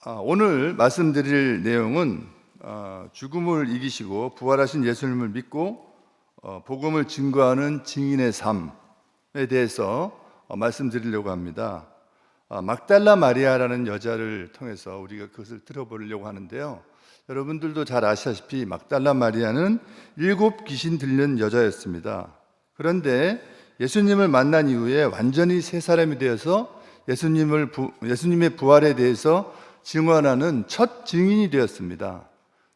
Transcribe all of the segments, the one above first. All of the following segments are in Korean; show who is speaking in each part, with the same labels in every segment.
Speaker 1: 오늘 말씀드릴 내용은 죽음을 이기시고 부활하신 예수님을 믿고 복음을 증거하는 증인의 삶에 대해서 말씀드리려고 합니다. 막달라 마리아라는 여자를 통해서 우리가 그것을 들어보려고 하는데요. 여러분들도 잘 아시다시피 막달라 마리아는 7 귀신 들린 여자였습니다. 그런데 예수님을 만난 이후에 완전히 새 사람이 되어서 예수님의 부활에 대해서 증언하는 첫 증인이 되었습니다.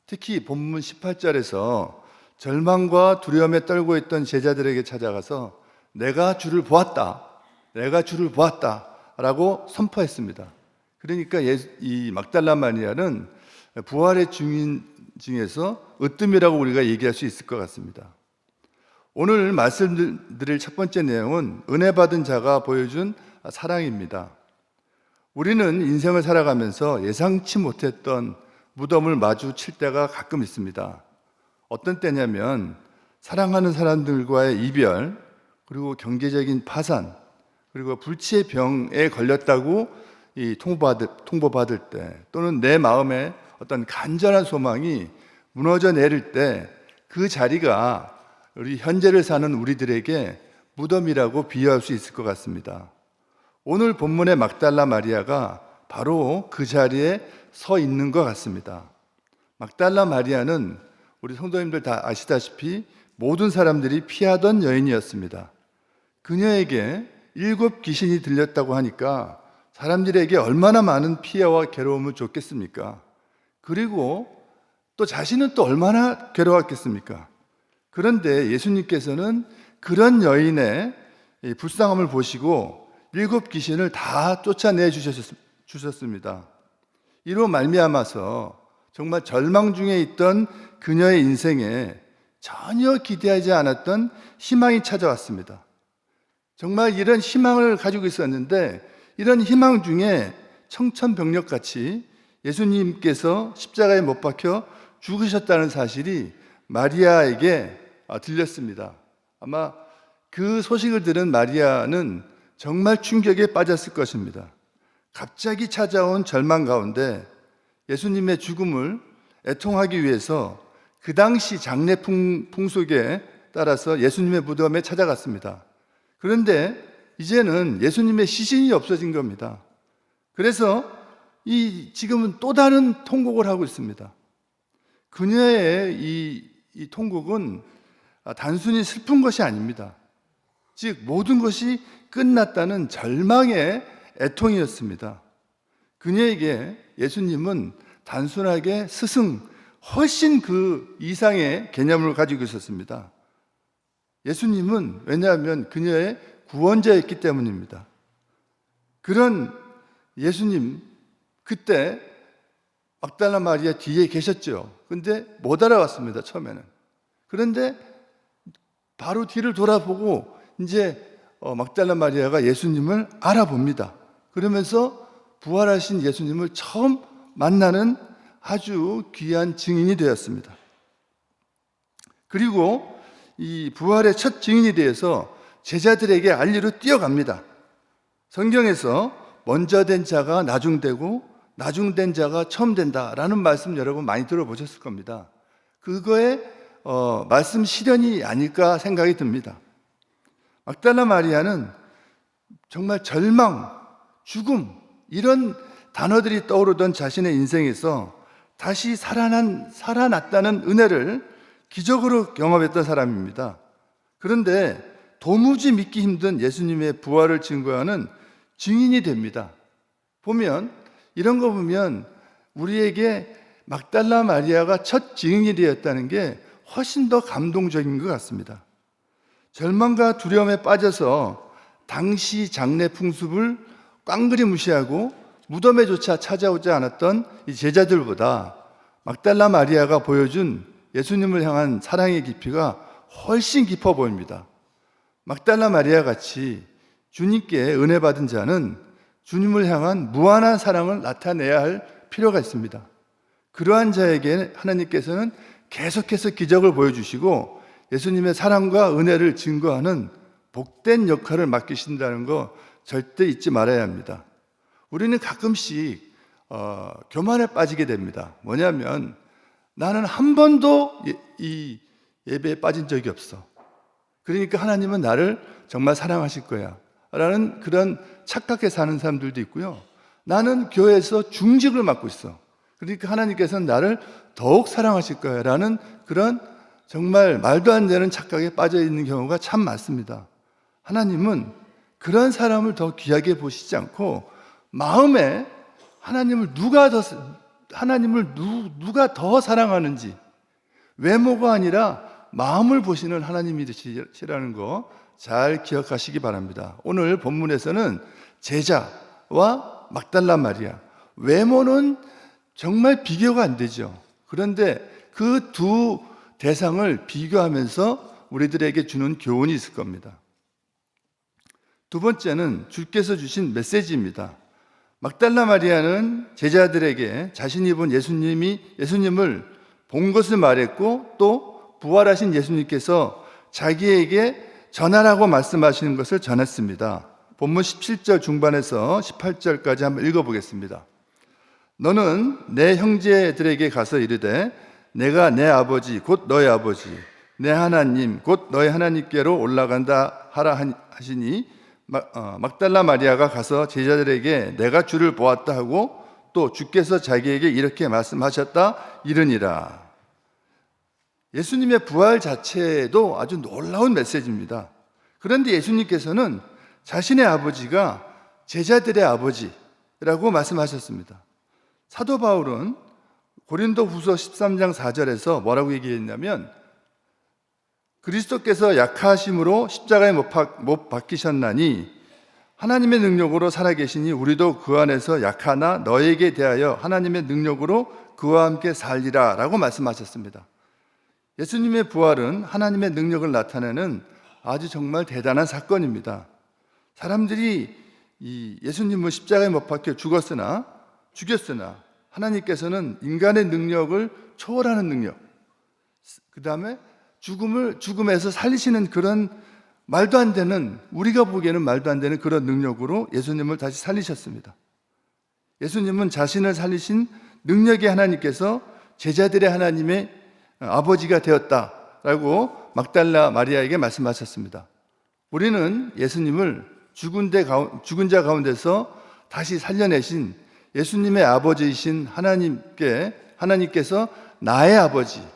Speaker 1: 특히 본문 18절에서 절망과 두려움에 떨고 있던 제자들에게 찾아가서 내가 주를 보았다 라고 선포했습니다. 그러니까 이 막달라 마리아는 부활의 증인 중에서 으뜸이라고 우리가 얘기할 수 있을 것 같습니다. 오늘 말씀드릴 첫 번째 내용은 은혜 받은 자가 보여준 사랑입니다. 우리는 인생을 살아가면서 예상치 못했던 무덤을 마주칠 때가 가끔 있습니다. 어떤 때냐면 사랑하는 사람들과의 이별, 그리고 경제적인 파산, 그리고 불치의 병에 걸렸다고 통보받을 때, 또는 내 마음에 어떤 간절한 소망이 무너져 내릴 때 그 자리가 우리 현재를 사는 우리들에게 무덤이라고 비유할 수 있을 것 같습니다. 오늘 본문의 막달라 마리아가 바로 그 자리에 서 있는 것 같습니다. 막달라 마리아는 우리 성도님들 다 아시다시피 모든 사람들이 피하던 여인이었습니다. 그녀에게 7 귀신이 들렸다고 하니까 사람들에게 얼마나 많은 피해와 괴로움을 줬겠습니까? 그리고 또 자신은 또 얼마나 괴로웠겠습니까? 그런데 예수님께서는 그런 여인의 불쌍함을 보시고 7 귀신을 다 쫓아내 주셨습니다. 이로 말미암아서 정말 절망 중에 있던 그녀의 인생에 전혀 기대하지 않았던 희망이 찾아왔습니다. 정말 이런 희망을 가지고 있었는데 이런 희망 중에 청천벽력같이 예수님께서 십자가에 못 박혀 죽으셨다는 사실이 마리아에게 들렸습니다. 아마 그 소식을 들은 마리아는 정말 충격에 빠졌을 것입니다. 갑자기 찾아온 절망 가운데 예수님의 죽음을 애통하기 위해서 그 당시 장례 풍속에 따라서 예수님의 무덤에 찾아갔습니다. 그런데 이제는 예수님의 시신이 없어진 겁니다. 그래서 지금은 또 다른 통곡을 하고 있습니다. 그녀의 이 통곡은 단순히 슬픈 것이 아닙니다. 즉 모든 것이 끝났다는 절망의 애통이었습니다. 그녀에게 예수님은 단순하게 스승, 훨씬 그 이상의 개념을 가지고 있었습니다. 예수님은 왜냐하면 그녀의 구원자였기 때문입니다. 그런 예수님, 그때 막달라 마리아 뒤에 계셨죠. 근데 못 알아왔습니다, 처음에는. 그런데 바로 뒤를 돌아보고 이제 막달라 마리아가 예수님을 알아봅니다. 그러면서 부활하신 예수님을 처음 만나는 아주 귀한 증인이 되었습니다. 그리고 이 부활의 첫 증인이 되어서 제자들에게 알리러 뛰어갑니다. 성경에서 먼저 된 자가 나중되고 나중된 자가 처음 된다라는 말씀 여러분 많이 들어보셨을 겁니다. 그거의 말씀 실현이 아닐까 생각이 듭니다. 막달라 마리아는 정말 절망, 죽음 이런 단어들이 떠오르던 자신의 인생에서 다시 살아났다는 은혜를 기적으로 경험했던 사람입니다. 그런데 도무지 믿기 힘든 예수님의 부활을 증거하는 증인이 됩니다. 이런 거 보면 우리에게 막달라 마리아가 첫 증인이 되었다는 게 훨씬 더 감동적인 것 같습니다. 절망과 두려움에 빠져서 당시 장례 풍습을 깡그리 무시하고 무덤에조차 찾아오지 않았던 이 제자들보다 막달라 마리아가 보여준 예수님을 향한 사랑의 깊이가 훨씬 깊어 보입니다. 막달라 마리아 같이 주님께 은혜 받은 자는 주님을 향한 무한한 사랑을 나타내야 할 필요가 있습니다. 그러한 자에게 하나님께서는 계속해서 기적을 보여주시고 예수님의 사랑과 은혜를 증거하는 복된 역할을 맡기신다는 거 절대 잊지 말아야 합니다. 우리는 가끔씩 교만에 빠지게 됩니다. 뭐냐면 나는 한 번도 이 예배에 빠진 적이 없어. 그러니까 하나님은 나를 정말 사랑하실 거야 라는 그런 착각해 사는 사람들도 있고요. 나는 교회에서 중직을 맡고 있어. 그러니까 하나님께서는 나를 더욱 사랑하실 거야 라는 그런 정말 말도 안 되는 착각에 빠져 있는 경우가 참 많습니다. 하나님은 그런 사람을 더 귀하게 보시지 않고 마음에 하나님을 누가 더 사랑하는지, 외모가 아니라 마음을 보시는 하나님이시라는 거 잘 기억하시기 바랍니다. 오늘 본문에서는 제자와 막달라 마리아, 외모는 정말 비교가 안 되죠. 그런데 그 두 대상을 비교하면서 우리들에게 주는 교훈이 있을 겁니다. 두 번째는 주께서 주신 메시지입니다. 막달라 마리아는 제자들에게 자신이 본 예수님을 본 것을 말했고, 또 부활하신 예수님께서 자기에게 전하라고 말씀하시는 것을 전했습니다. 본문 17절 중반에서 18절까지 한번 읽어보겠습니다. 너는 내 형제들에게 가서 이르되 내가 내 아버지 곧 너의 아버지 내 하나님 곧 너의 하나님께로 올라간다 하라 하시니, 막달라 마리아가 가서 제자들에게 내가 주를 보았다 하고 또 주께서 자기에게 이렇게 말씀하셨다 이르니라. 예수님의 부활 자체도 아주 놀라운 메시지입니다. 그런데 예수님께서는 자신의 아버지가 제자들의 아버지라고 말씀하셨습니다. 사도 바울은 고린도후서 13장 4절에서 뭐라고 얘기했냐면, 그리스도께서 약하심으로 십자가에 못 박히셨나니 하나님의 능력으로 살아계시니 우리도 그 안에서 약하나 너에게 대하여 하나님의 능력으로 그와 함께 살리라 라고 말씀하셨습니다. 예수님의 부활은 하나님의 능력을 나타내는 아주 정말 대단한 사건입니다. 사람들이 이 예수님을 십자가에 못 박혀 죽였으나 하나님께서는 인간의 능력을 초월하는 능력, 그 다음에 죽음에서 살리시는 그런 말도 안 되는, 우리가 보기에는 말도 안 되는 그런 능력으로 예수님을 다시 살리셨습니다. 예수님은 자신을 살리신 능력의 하나님께서 제자들의 하나님의 아버지가 되었다라고 막달라 마리아에게 말씀하셨습니다. 우리는 예수님을 죽은 자 가운데서 다시 살려내신 예수님의 아버지이신 하나님께서 나의 아버지,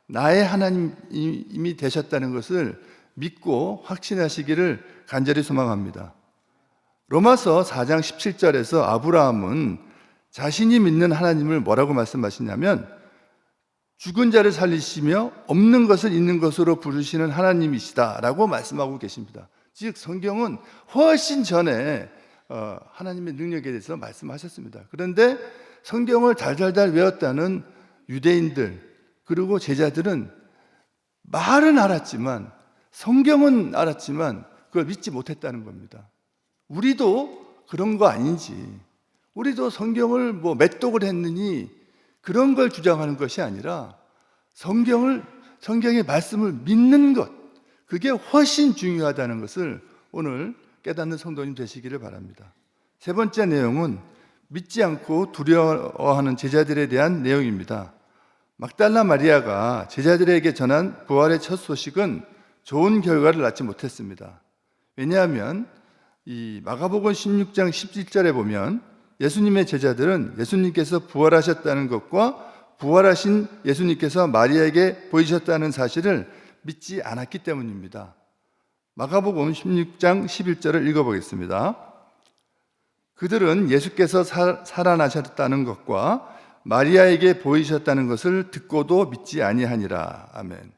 Speaker 1: 나의 하나님이 되셨다는 것을 믿고 확신하시기를 간절히 소망합니다. 로마서 4장 17절에서 아브라함은 자신이 믿는 하나님을 뭐라고 말씀하시냐면, 죽은 자를 살리시며 없는 것을 있는 것으로 부르시는 하나님이시다 라고 말씀하고 계십니다. 즉 성경은 훨씬 전에 하나님의 능력에 대해서 말씀하셨습니다. 그런데 성경을 달달달 외웠다는 유대인들 그리고 제자들은 말은 알았지만, 성경은 알았지만 그걸 믿지 못했다는 겁니다. 우리도 그런 거 아닌지, 우리도 성경을 맷독을 했느니 그런 걸 주장하는 것이 아니라 성경의 말씀을 믿는 것, 그게 훨씬 중요하다는 것을 오늘 깨닫는 성도님 되시기를 바랍니다. 세 번째 내용은 믿지 않고 두려워하는 제자들에 대한 내용입니다. 막달라 마리아가 제자들에게 전한 부활의 첫 소식은 좋은 결과를 낳지 못했습니다. 왜냐하면 이 마가복음 16장 17절에 보면 예수님의 제자들은 예수님께서 부활하셨다는 것과 부활하신 예수님께서 마리아에게 보이셨다는 사실을 믿지 않았기 때문입니다. 마가복음 16장 11절을 읽어보겠습니다. 그들은 예수께서 살아나셨다는 것과 마리아에게 보이셨다는 것을 듣고도 믿지 아니하니라. 아멘.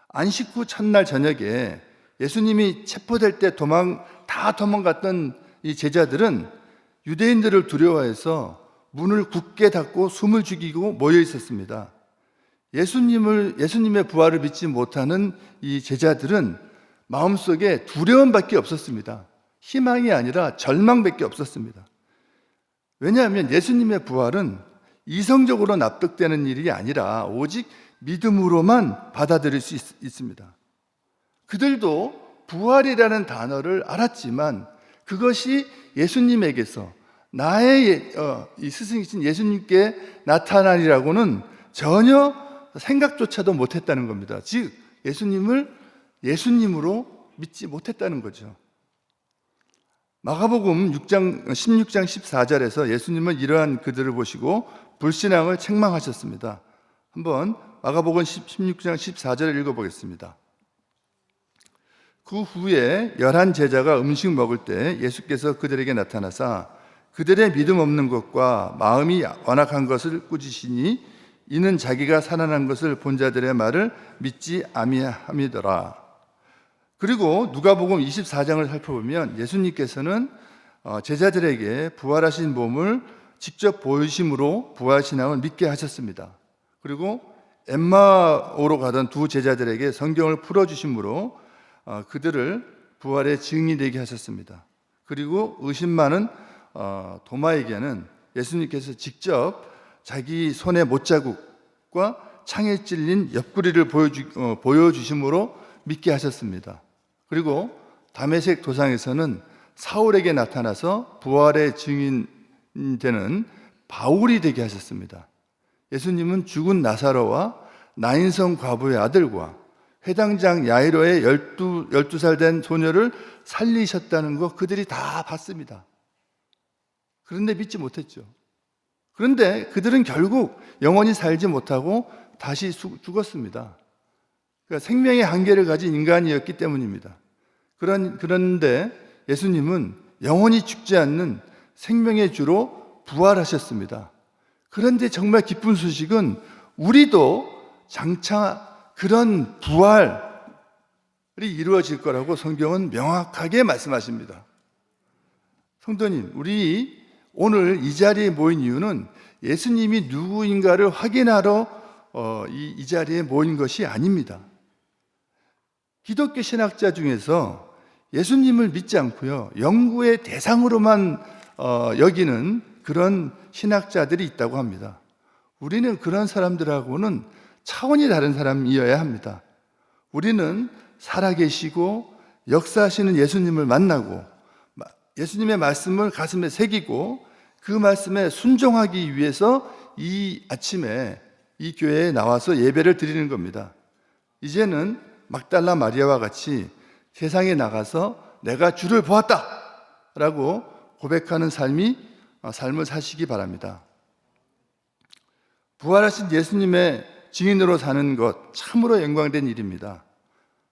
Speaker 1: 안식 후 첫날 저녁에 예수님이 체포될 때 도망갔던 이 제자들은 유대인들을 두려워해서 문을 굳게 닫고 숨을 죽이고 모여 있었습니다. 예수님의 부활을 믿지 못하는 이 제자들은 마음속에 두려움밖에 없었습니다. 희망이 아니라 절망밖에 없었습니다. 왜냐하면 예수님의 부활은 이성적으로 납득되는 일이 아니라 오직 믿음으로만 받아들일 수 있습니다. 그들도 부활이라는 단어를 알았지만 그것이 예수님에게서, 나의 이 스승이신 예수님께 나타나리라고는 전혀 생각조차도 못했다는 겁니다. 즉 예수님을 예수님으로 믿지 못했다는 거죠. 마가복음 16장 14절에서 예수님은 이러한 그들을 보시고 불신앙을 책망하셨습니다. 한번 마가복음 16장 14절을 읽어보겠습니다. 그 후에 11 제자가 음식 먹을 때 예수께서 그들에게 나타나사 그들의 믿음 없는 것과 마음이 완악한 것을 꾸짖으시니 이는 자기가 살아난 것을 본 자들의 말을 믿지 아니함이더라. 그리고 누가복음 24장을 살펴보면 예수님께서는 제자들에게 부활하신 몸을 직접 보이심으로 부활신앙을 믿게 하셨습니다. 그리고 엠마오로 가던 두 제자들에게 성경을 풀어주심으로 그들을 부활의 증인이 되게 하셨습니다. 그리고 의심 많은 도마에게는 예수님께서 직접 자기 손의 못자국과 창에 찔린 옆구리를 보여주심으로 믿게 하셨습니다. 그리고 다메섹 도상에서는 사울에게 나타나서 부활의 증인 되는 바울이 되게 하셨습니다. 예수님은 죽은 나사로와 나인성 과부의 아들과 회당장 야이로의 12살 된 소녀를 살리셨다는 거 그들이 다 봤습니다. 그런데 믿지 못했죠. 그런데 그들은 결국 영원히 살지 못하고 다시 죽었습니다. 그러니까 생명의 한계를 가진 인간이었기 때문입니다. 그런데 예수님은 영원히 죽지 않는 생명의 주로 부활하셨습니다. 그런데 정말 기쁜 소식은 우리도 장차 그런 부활이 이루어질 거라고 성경은 명확하게 말씀하십니다. 성도님, 우리 오늘 이 자리에 모인 이유는 예수님이 누구인가를 확인하러 이 자리에 모인 것이 아닙니다. 기독교 신학자 중에서 예수님을 믿지 않고요, 연구의 대상으로만 여기는 그런 신학자들이 있다고 합니다. 우리는 그런 사람들하고는 차원이 다른 사람이어야 합니다. 우리는 살아계시고 역사하시는 예수님을 만나고 예수님의 말씀을 가슴에 새기고 그 말씀에 순종하기 위해서 이 아침에 이 교회에 나와서 예배를 드리는 겁니다. 이제는 막달라 마리아와 같이 세상에 나가서 내가 주를 보았다 라고 고백하는 삶을 사시기 바랍니다. 부활하신 예수님의 증인으로 사는 것 참으로 영광된 일입니다.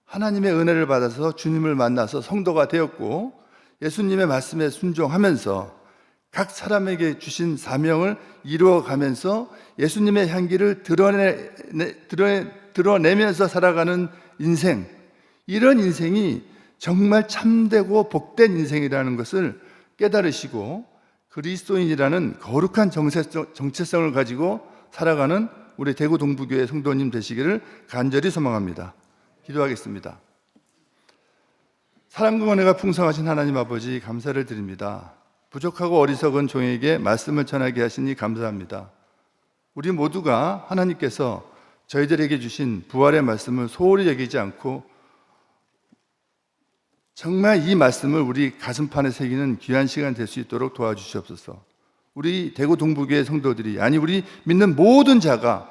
Speaker 1: 하나님의 은혜를 받아서 주님을 만나서 성도가 되었고 예수님의 말씀에 순종하면서 각 사람에게 주신 사명을 이루어가면서 예수님의 향기를 드러내면서 살아가는 인생, 이런 인생이 정말 참되고 복된 인생이라는 것을 깨달으시고 그리스도인이라는 거룩한 정체성을 가지고 살아가는 우리 대구 동부교회 성도님 되시기를 간절히 소망합니다. 기도하겠습니다. 사랑과 은혜가 풍성하신 하나님 아버지, 감사를 드립니다. 부족하고 어리석은 종에게 말씀을 전하게 하시니 감사합니다. 우리 모두가 하나님께서 저희들에게 주신 부활의 말씀을 소홀히 여기지 않고 정말 이 말씀을 우리 가슴판에 새기는 귀한 시간 될 수 있도록 도와주시옵소서. 우리 대구 동부교회 성도들이, 아니 우리 믿는 모든 자가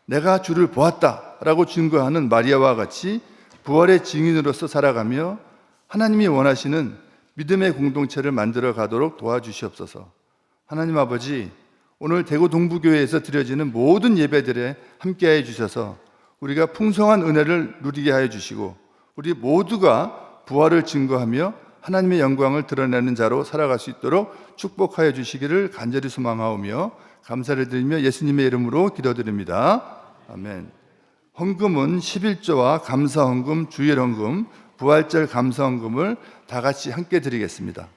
Speaker 1: 내가 주를 보았다라고 증거하는 마리아와 같이 부활의 증인으로서 살아가며 하나님이 원하시는 믿음의 공동체를 만들어 가도록 도와주시옵소서. 하나님 아버지, 오늘 대구 동부교회에서 드려지는 모든 예배들에 함께하여 주셔서 우리가 풍성한 은혜를 누리게 하여 주시고 우리 모두가 부활을 증거하며 하나님의 영광을 드러내는 자로 살아갈 수 있도록 축복하여 주시기를 간절히 소망하오며 감사를 드리며 예수님의 이름으로 기도드립니다. 아멘. 헌금은 11조와 감사헌금, 주일헌금, 부활절 감사헌금을 다 같이 함께 드리겠습니다.